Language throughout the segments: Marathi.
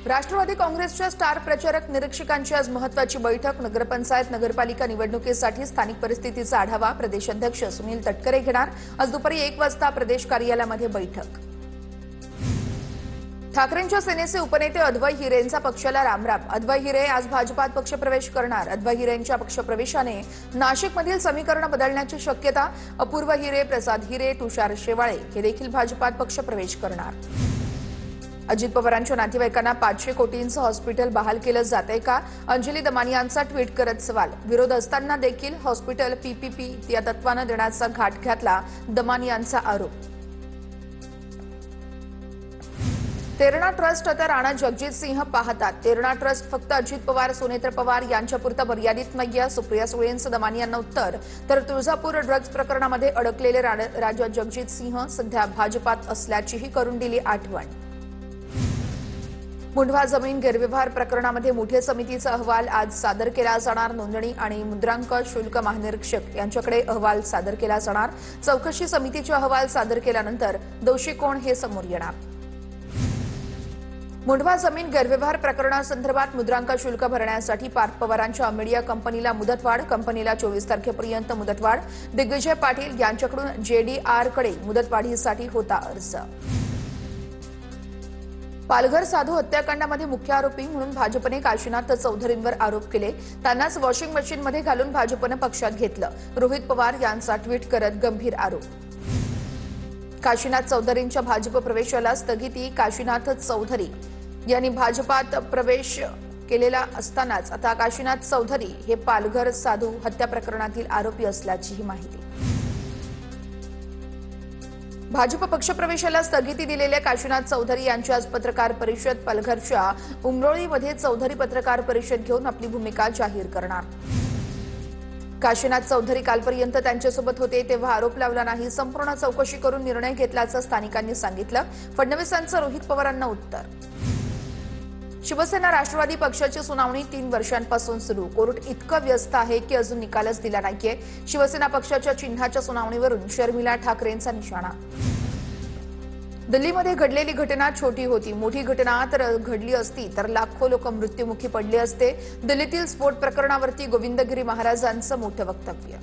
राष्ट्रवादी काँग्रेसच्या स्टार प्रचारक निरीक्षकांची आज महत्त्वाची बैठक। नगरपंचायत नगरपालिका निवडणुकीसाठी स्थानिक परिस्थितीचा आढावा प्रदेशाध्यक्ष सुनील तटकरे घेणार। आज दुपारी 1 वाजता प्रदेश कार्यालयामध्ये बैठक। ठाकरेंच्या सेनेचे उपनेते अद्वै हिरेंचा पक्षाला रामराम। अद्वै हिरे आज भाजपात पक्षप्रवेश करणार। अद्वै हिरेंच्या पक्षप्रवेशाने नाशिकमधील समीकरण बदलण्याची शक्यता। अपूर्व हिरे, प्रसाद हिरे, तुषार शेवाळे हे देखील भाजपात पक्षप्रवेश करणार। अजित पवारांच्या नातेवाईकांना 500 कोटींचं हॉस्पिटल बहाल केलं जातंय का? अंजली दमानियांचा ट्विट करत सवाल। विरोध असताना देखील हॉस्पिटल पीपीपी या तत्वानं देण्याचा घाट घातला, दमानियांचा आरोप। तेरणा ट्रस्ट आता राणा जगजित सिंह पाहतात। तेरणा ट्रस्ट फक्त अजित पवार, सुनेत्र पवार यांच्यापुरता मर्यादित नाहीये। सुप्रिया सुळेंचं दमानियांना उत्तर। तर तुळजापूर ड्रग्ज प्रकरणामध्ये अडकलेले राजा जगजित सिंह सध्या भाजपात असल्याचीही करून दिली आठवण। मुंढवा जमीन गैरव्यवहार प्रकरणामध्ये मुठे समितीचा अहवाल आज सादर केला जाणार। नोंदणी आणि मुद्रांक शुल्क महानिरीक्षक यांच्याकडे अहवाल सादर केला जाणार। चौकशी समितीचा अहवाल सादर केल्यानंतर दोषी कोण हे समोर येणार। मुंढवा जमीन गैरव्यवहार प्रकरणासंदर्भात मुद्रांक शुल्क भरण्यासाठी पार्थ पवारांच्या मीडिया कंपनीला मुदतवाढ। कंपनीला 24 तारखेपर्यंत मुदतवाढ। दिग्विजय पाटील यांच्याकडून जेडीआरकडे मुदतवाढीसाठी होता अर्ज। पालघर साधू हत्याकांडामध्ये मुख्य आरोपी म्हणून भाजपने काशीनाथ चौधरींवर आरोप केले। त्यांनाच वॉशिंग मशीनमध्ये घालून भाजपने पक्षात घेतलं। रोहित पवार यांचा ट्विट करत गंभीर आरोप। काशीनाथ चौधरींच्या भाजप प्रवेशाला स्थगिती। काशीनाथ चौधरी यांनी भाजपात प्रवेश केलेला असतानाच आता काशीनाथ चौधरी हे पालघर साधू हत्या प्रकरणातील आरोपी असल्याचीही माहिती। भाजप पक्षप्रवेशाला स्थगिती दिलेल्या काशीनाथ चौधरी यांची आज पत्रकार परिषद। पालघरच्या उमरोळीमध्ये चौधरी पत्रकार परिषद घेऊन आपली भूमिका जाहीर करणार। काशीनाथ चौधरी कालपर्यंत त्यांच्यासोबत होते तेव्हा आरोप लावला नाही। संपूर्ण चौकशी करून निर्णय घेतल्याचं स्थानिकांनी सांगितलं। फडणवीसांचं रोहित पवारांना उत्तर। शिवसेना राष्ट्रवादी पक्षाची सुनावणी 3 वर्षांपासून सुरू। कोर्ट इतकं व्यस्त आहे की अजून निकालच दिला नाहीये। शिवसेना पक्षाच्या चिन्हाच्या सुनावणीवरून शर्मिला ठाकरेंचा निशाणा। दिल्लीमध्ये घडलेली घटना छोटी होती, मोठी घटना तर घडली असती तर लाखो लोक मृत्युमुखी पडले असते। दिल्लीतील स्फोट प्रकरणावरती गोविंदगिरी महाराजांचं मोठं वक्तव्य।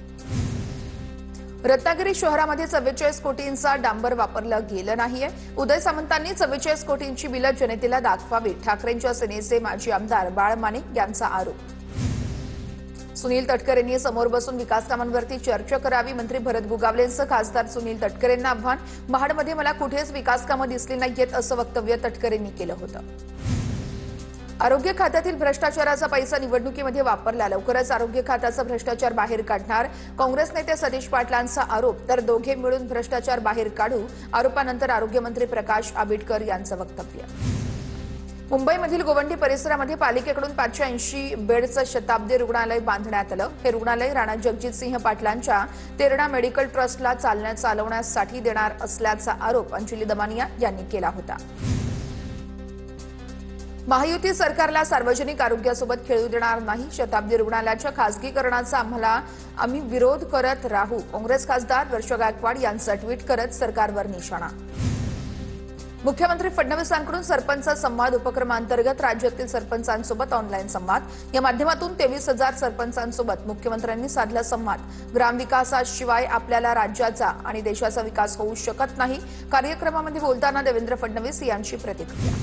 रत्नागिरी शहरामध्ये 44 कोटींचा डांबर वापरलं गेलं नाहीये। उदय सामंतांनी 44 कोटींची बिलं जनतेला दाखवावी। ठाकरेंच्या सेनेचे माजी आमदार बाळ माने यांचा आरोप। सुनील तटकरेंनी समोर बसून विकास कामांवरती चर्चा करावी। मंत्री भरत गुगावलेंचं खासदार सुनील तटकरेंना आव्हान। महाडमध्ये मला कुठेच विकास कामं दिसली नाहीयेत असं वक्तव्य तटकरेंनी केलं होतं। आरोग्य खात्यातील भ्रष्टाचाराचा पैसा निवडणुकीमध्ये वापरला। लवकरच आरोग्य खात्याचा भ्रष्टाचार बाहेर काढणार। काँग्रेस नेते सतीश पाटलांचा आरोप। तर दोघे मिळून भ्रष्टाचार बाहेर काढू। आरोपानंतर आरोग्यमंत्री प्रकाश आंबेडकर यांचं वक्तव्य। मुंबईमधील गोवंडी परिसरामध्ये पालिकेकडून 580 बेडचं शताब्दी रुग्णालय बांधण्यात आलं। हे रुग्णालय राणा जगजित सिंह पाटलांच्या तेरणा मेडिकल ट्रस्टला चालवण्यासाठी देणार असल्याचा आरोप अंजली दमानिया यांनी केला होता। महायुती सरकारला सार्वजनिक आरोग्यासोबत खेळू देणार नाही। शताब्दी रुग्णालयाच्या खासगीकरणाचा आम्ही विरोध करत राहू। काँग्रेस खासदार वर्षा गायकवाड यांचा ट्विट करत सरकारवर निशाणा। मुख्यमंत्री फडणवीसांकडून सरपंच संवाद उपक्रमांतर्गत राज्यातील सरपंचांसोबत ऑनलाईन संवाद। या माध्यमातून 23,000 सरपंचांसोबत मुख्यमंत्र्यांनी साधला संवाद। ग्रामविकासाशिवाय आपल्याला राज्याचा आणि देशाचा विकास होऊ शकत नाही। कार्यक्रमामध्ये बोलताना देवेंद्र फडणवीस यांची प्रतिक्रिया।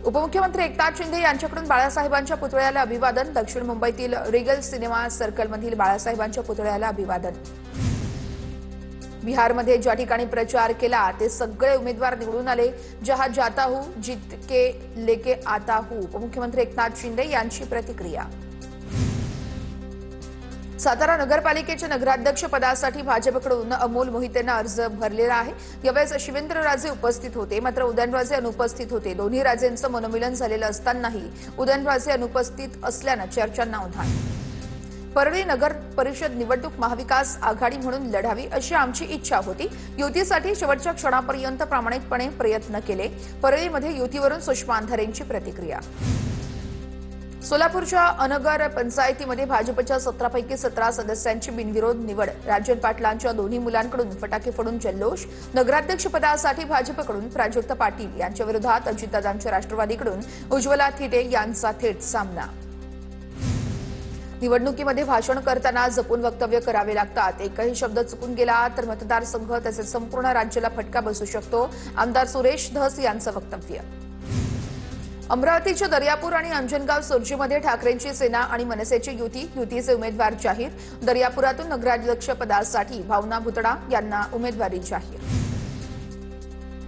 उपमुख्यमंत्री एकनाथ शिंदे यांच्याकडून बाळासाहेबांच्या पुतळ्याला अभिवादन। दक्षिण मुंबईतील रिगल सिनेमा सर्कलमधील बाळासाहेबांच्या पुतळ्याला अभिवादन। बिहारमध्ये ज्या ठिकाणी प्रचार केला ते सगळे उमेदवार निवडून आले। जहां जाता हूं जीत के लेके आता हूं। उपमुख्यमंत्री एकनाथ शिंदे यांची प्रतिक्रिया। सातारा नगरपालिकेच्या नगराध्यक्ष पदासाठी भाजपकडून अमोल मोहितेंना अर्ज भरलेला आहे। यावेळेस शिवेंद्रराजे उपस्थित होते, मात्र उदयनराजे अनुपस्थित होते। दोन्ही राजेंचं मनोमिलन झालेलं असतानाही उदयनराजे अनुपस्थित असल्यानं चर्चांना उधाण। परळी नगर परिषद निवडणूक महाविकास आघाडी म्हणून लढावी अशी आमची इच्छा होती। युतीसाठी शेवटच्या क्षणापर्यंत प्रामाणिकपणे प्रयत्न केले। परळीमध्ये युतीवरून सुषमा अंधारेंची प्रतिक्रिया। सोलापूरच्या अनगर पंचायतीमध्ये भाजपच्या 17 पैकी 17 सदस्यांची बिनविरोध निवड. राजन पाटलांच्या दोन्ही मुलांकडून फटाके फोडून जल्लोष. नगराध्यक्षपदासाठी भाजपकडून प्राजक्त पाटील यांच्या विरोधात अजितदादांच्या राष्ट्रवादीकडून उज्ज्वला थिटे यांचा थेट सामना. निवडणुकीमध्ये भाषण करताना जपून वक्तव्य करावे लागतात. एकही शब्द चुकून गेला तर मतदारसंघ तसेच संपूर्ण राज्याला फटका बसू शकतो. आमदार सुरेश धस यांचं वक्तव्य. अमरावतीच्या दर्यापूर आणि अंजनगाव सुर्जीमध्ये ठाकरेंची सेना आणि मनसेची युतीचे उमेदवार जाहीर. दर्यापुरातून नगराध्यक्षपदासाठी भावना भुतडा यांना उमेदवारी जाहीर.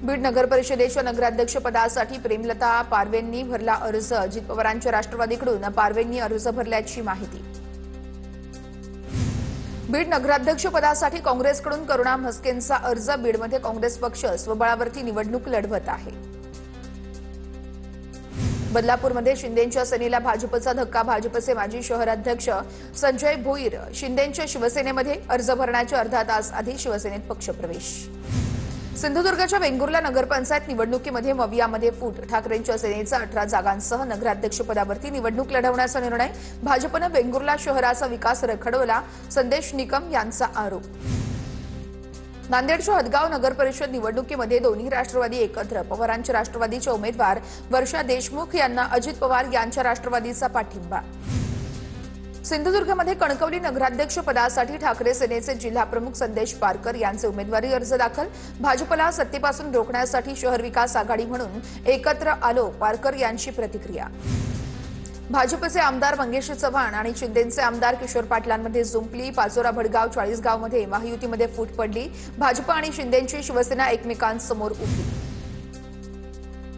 बीड नगर परिषदेच्या नगराध्यक्षपदासाठी प्रेमलता पारवेंनी भरला अर्ज. अजित पवारांच्या राष्ट्रवादीकडून पारवेंनी अर्ज भरल्याची माहिती. बीड नगराध्यक्षपदासाठी काँग्रेसकडून करुणा म्हस्केंचा अर्ज. बीडमध्ये काँग्रेस पक्ष स्वबळावरती निवडणूक लढवत आहे. बदलापूरमध्ये शिंदेंच्या सेनेला भाजपचा धक्का. भाजपचे माजी शहराध्यक्ष संजय भोईर शिंदेंच्या शिवसेनेमध्ये अर्ज भरण्याच्या अर्धा तास आधी शिवसेनेत पक्षप्रवेश. सिंधुदुर्गच्या वेंगुर्ला नगरपंचायत निवडणुकीमध्ये मवियामध्ये फूट. ठाकरेंच्या सेनेचा 18 जागांसह नगराध्यक्षपदावरती निवडणूक लढवण्याचा निर्णय. भाजपनं वेंगुर्ला शहराचा विकास रखडवला. संदेश निकम यांचा आरोप. नांदेडच्या हदगाव नगर परिषद निवडणुकीमध्ये दोन्ही राष्ट्रवादी एकत्र. पवारांच्या राष्ट्रवादीच्या उमेदवार वर्षा देशमुख यांना अजित पवार यांच्या राष्ट्रवादीचा पाठिंबा. सिंधुदुर्गमध्ये कणकवली नगराध्यक्षपदासाठी ठाकरे सेनेचे जिल्हाप्रमुख संदेश पारकर यांचे उमेदवारी अर्ज दाखल. भाजपला सत्तेपासून रोखण्यासाठी शहर विकास आघाडी म्हणून एकत्र आलो. पारकर यांची प्रतिक्रिया. भाजपचे आमदार मंगेश चव्हाण आणि शिंदेचे आमदार किशोर पाटलांमध्ये जुंपली. पाचोरा भडगाव 40 गावमध्ये महायुतीमध्ये फूट पडली. भाजप आणि शिंदेची शिवसेना एकमेकांसमोर उभी.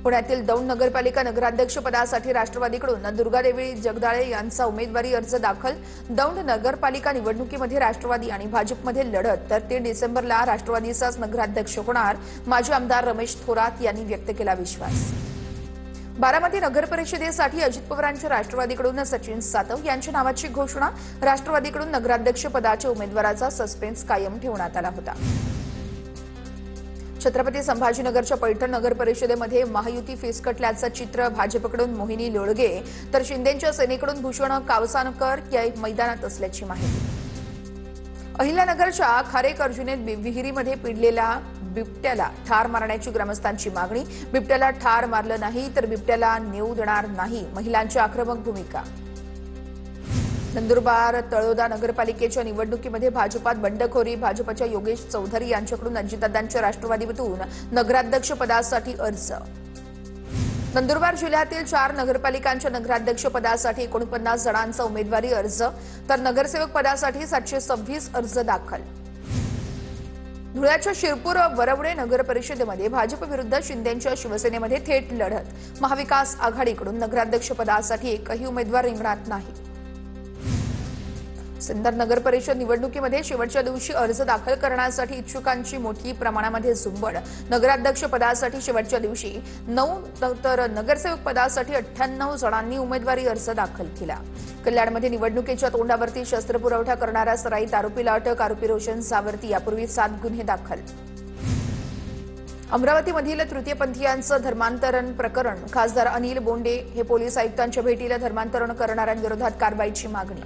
पुण्यातील दौंड नगरपालिका नगराध्यक्षपदासाठी राष्ट्रवादीकडून दुर्गादेवी जगदाळे यांचा उमेदवारी अर्ज दाखल. दौंड नगरपालिका निवडणुकीमध्ये राष्ट्रवादी आणि भाजपमध्ये लढत. तर 3 डिसेंबरला राष्ट्रवादीचाच नगराध्यक्ष होणार. माजी आमदार रमेश थोरात यांनी व्यक्त केला विश्वास. बारामती नगर परिषदेसाठी अजित पवारांच्या राष्ट्रवादीकडून सचिन सातव यांच्या नावाची घोषणा. राष्ट्रवादीकडून नगराध्यक्षपदाच्या उमेदवाराचा सस्पेन्स कायम ठेवण्यात आला होता. छत्रपती संभाजीनगरच्या पैठण नगर परिषदेमध्ये महायुती फिसकटल्याचं चित्र. भाजपकडून मोहिनी लोळगे तर शिंदेच्या सेनेकडून भूषण कावसानकर या मैदानात असल्याची माहिती. अहिल्यानगरच्या खारेक अर्जुनेत विहिरीमध्ये पिडलेला बिबट्याला ठार मारण्याची ग्रामस्थांची मागणी. बिबट्याला ठार मारलं नाही तर बिबट्याला नेऊ देणार नाही. महिलांची आक्रमक भूमिका. नंदुरबार तळोदा नगरपालिकेच्या निवडणुकीमध्ये भाजपात बंडखोरी. भाजपच्या योगेश चौधरी यांच्याकडून अजितदादांच्या राष्ट्रवादीतून नगराध्यक्षपदासाठी अर्ज. नंदुरबार जिल्ह्यातील 4 नगरपालिकांच्या नगराध्यक्षपदासाठी 49 जणांचा उमेदवारी अर्ज. तर नगरसेवक पदासाठी 726 अर्ज दाखल. धुळ्याच्या शिरपूर वरवडे नगर परिषदेमध्ये भाजप विरुद्ध शिंदेच्या शिवसेनेमध्ये थेट लढत. महाविकास आघाडीकडून नगराध्यक्षपदासाठी एकही उमेदवार रिंगणात नाही. सिन्नर नगर परिषद निवडणुकीमध्ये शेवटच्या दिवशी अर्ज दाखल करण्यासाठी इच्छुकांची मोठी प्रमाणामध्ये झुंबड. नगराध्यक्ष पदासाठी शेवटच्या दिवशी 9 तर नगरसेवक पदासाठी 98 जणांनी उमेदवारी अर्ज दाखल केला. कल्याणमध्ये निवडणुकीच्या तोंडावरती शस्त्रपुरवठा करणाऱ्या सराईत आरोपीला अटक. आरोपी रोशन सावरती यापूर्वी 7 गुन्हे दाखल. अमरावतीमधील तृतीयपंथीयांचं धर्मांतरण प्रकरण. खासदार अनिल बोंडे हे पोलीस आयुक्तांच्या भेटीला धर्मांतरण करणाऱ्यांविरोधात कारवाईची मागणी.